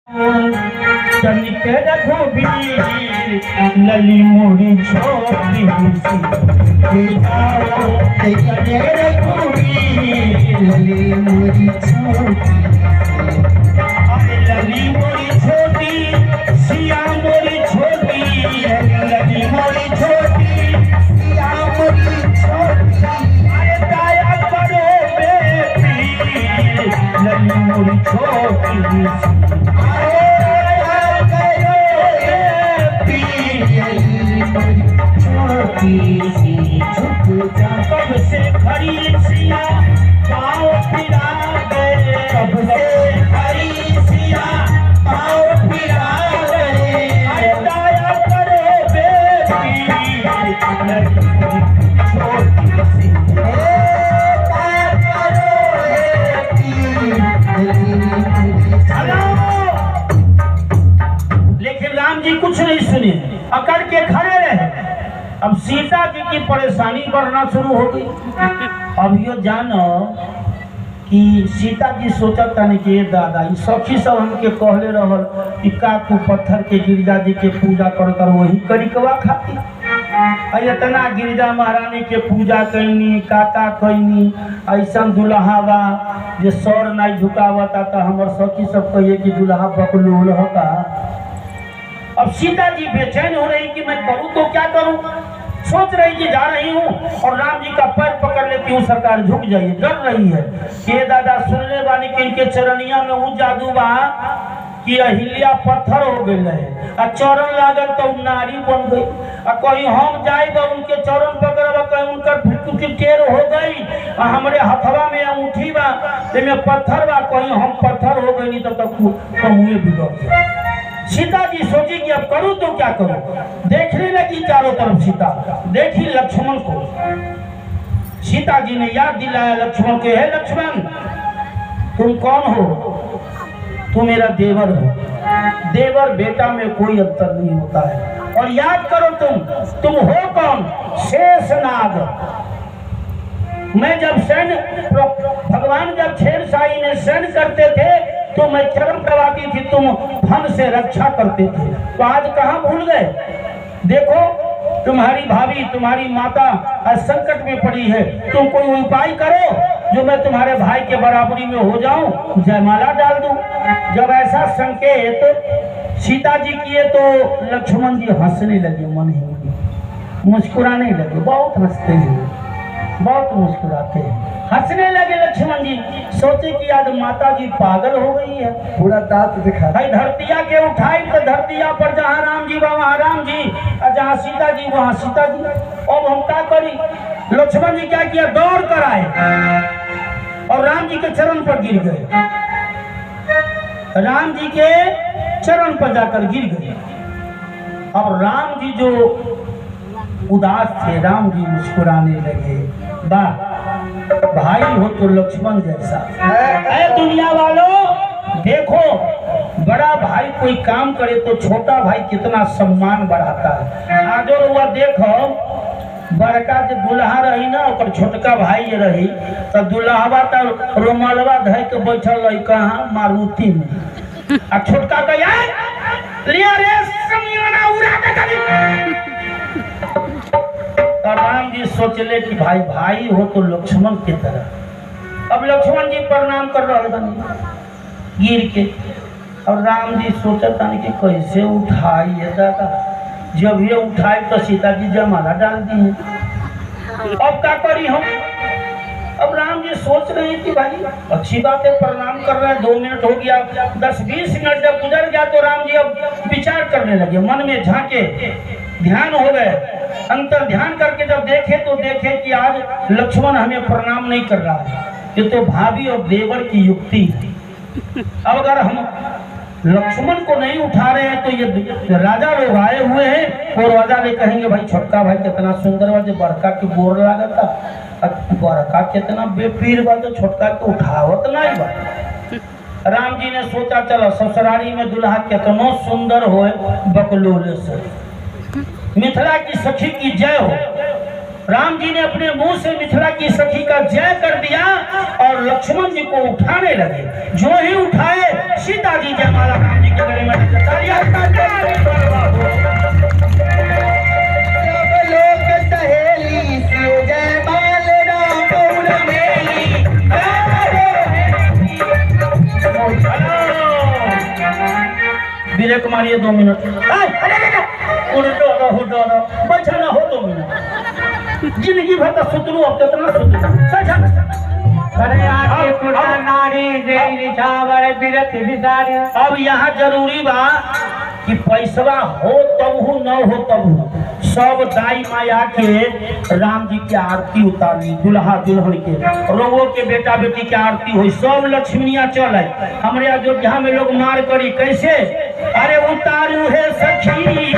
तनिक रघुबीर लली मोरी छोटी सी रघुबीर लली मोरी छोटी लली मोरी छोटी सिया मोरी छोटी लली मोरी छोटी सिया मोरी छोटी अरे दया करो बेटी लली मोरी छोटी कब से खड़ी सिया पाँव फिरा गए कब से खड़ी सिया पाँव फिरा गए दया करो बेटी छोटी सी लेकिन राम जी कुछ नहीं सुने, अकड़ के खड़े रहे। अब सीता जी की परेशानी बढ़ना शुरू हो गई। अब यो जानो कि सीता जी सोचत तानी कि दादा ई सखी सब हमके कहले रहल कि का तू पत्थर के गिरजा जी के पूजा कर कर वही करिकवा खाती इतना गिरजा महारानी के पूजा कैनी काता कैनी ऐसा दुल्हा बा जे सौर नहीं झुकावता तो हमर सखी सब कहिए कि दुल्हा बकलोल होगा। अब सीता जी बेचैन हो रही कि मैं करूं तो क्या करूं, सोच रही कि जा रही हूं और राम जी का पैर पकड़ लेती हूं, सरकार झुक जाइए, डर रही है कि दादा सुनने वाली कि इनके चरनिया में वो जादू बा कि अहिल्या पत्थर हो गई है आ चरण लागल तो नारी बन गई आ कहीं हम जाए उनके चरण पकड़ कहीं उनकर फिर टेर हो गई आ हमारे हथवा में अंगूठी बा में पत्थर बा कहीं हम पत्थर हो गई नहीं तब तक कमुए बिगड़ गए। सीता जी सोची कि अब करूं तो क्या करूं, देखने लगी चारों तरफ सीता, देखी लक्ष्मण को। सीता जी ने याद दिलाया लक्ष्मण के, है लक्ष्मण तुम कौन हो, तुम मेरा देवर हो, देवर बेटा में कोई अंतर नहीं होता है। और याद करो तुम हो कौन, शेषनाग। मैं जब सैन्य भगवान जब शेरशाही में सैन्य करते थे तो मैं चरण करवाती थी, तुम धन से रक्षा करते थे, तो आज कहाँ भूल गए। देखो तुम्हारी भाभी तुम्हारी माता आज संकट में पड़ी है, तुम कोई उपाय करो जो मैं तुम्हारे भाई के बराबरी में हो जाऊं, जयमाला डाल दूं। जब ऐसा संकेत सीता जी किए तो लक्ष्मण जी हंसने लगे, मन ही मुस्कुराने लगे, बहुत हंसते हैं, बहुत मुस्कुराते हैं, हंसने लगे लक्ष्मण जी। सोचे कि आज माता जी पागल हो गई है, पूरा दांत दिखा भाई धरतिया के उठाई तो धरतिया पर जहाँ राम जी वहाँ राम जी और जहाँ सीता जी वहाँ सीता जी। अब हम क्या करी, लक्ष्मण जी क्या किया, दौड़ कर आए और राम जी के चरण पर गिर गए, राम जी के चरण पर जाकर गिर गए। अब राम जी जो उदास थे, राम जी मुस्कुराने लगे, वाह भाई हो तो लक्ष्मण जैसा। ऐ दुनिया वालों देखो, बड़ा भाई कोई काम करे तो छोटा भाई कितना सम्मान बढ़ाता है। आज और हुआ देखो, बड़का जो दुल्हा रही ना और छोटका भाई रही तो दुल्हावा तो रोमलवा धर के बैठल रही कहाँ, मारुति में, आ छोटका कहिया लिया रे समियाना उड़ा दे कभी। राम जी सोचले कि भाई भाई हो तो लक्ष्मण की तरह। अब लक्ष्मण जी प्रणाम कर रहे बनी गिर के, और राम जी सोचता नहीं कि कैसे उठाई है दादा, जब ये उठाई तो सीता जी जयमाला डाल दी है, अब क्या करी हम। अब राम जी सोच रहे हैं कि भाई अच्छी बात है, प्रणाम कर रहे हैं, 2 मिनट हो गया, 10-20 मिनट जब गुजर गया तो राम जी अब विचार करने लगे, मन में झांके, ध्यान हो गए, अंतर ध्यान करके जब देखे तो देखे कि आज लक्ष्मण हमें प्रणाम नहीं कर रहा है, ये तो भाभी और देवर की युक्ति है। अब अगर हम लक्ष्मण को नहीं उठा रहे हैं तो ये राजा लोग आए हुए हैं और राजा ने कहेंगे भाई छोटका भाई कितना सुंदर बा, जो बड़का की गोर लागता, बड़का कितना बेपीर बा, तो छोटका को उठावत नहीं बा। राम जी ने सोचा चलो ससुरारी में दुल्हा कितना सुंदर हो बकलोले से, मिथिला की सखी की जय हो। राम जी ने अपने मुंह से मिथिला की सखी का जय कर दिया और लक्ष्मण जी को उठाने लगे। जो ही उठाए सीता जी जयमाला राम जी जी के गले में तालियां ब्रेक मारिए 2 मिनट बचा ना हो 2 मिनट जिंदगी भर का सुतरू अब कितना सुतरू अब यहाँ जरूरी बा कि पैसवा हो तब न हो तब सब दाई माया के राम जी की आरती उतारी दुल्हा दुल्हन के रोगो के बेटा बेटी के आरती हुई सब लक्ष्मीनिया चले हमारे अयोध्या में लोग मार करी कैसे अरे उतारू है सखी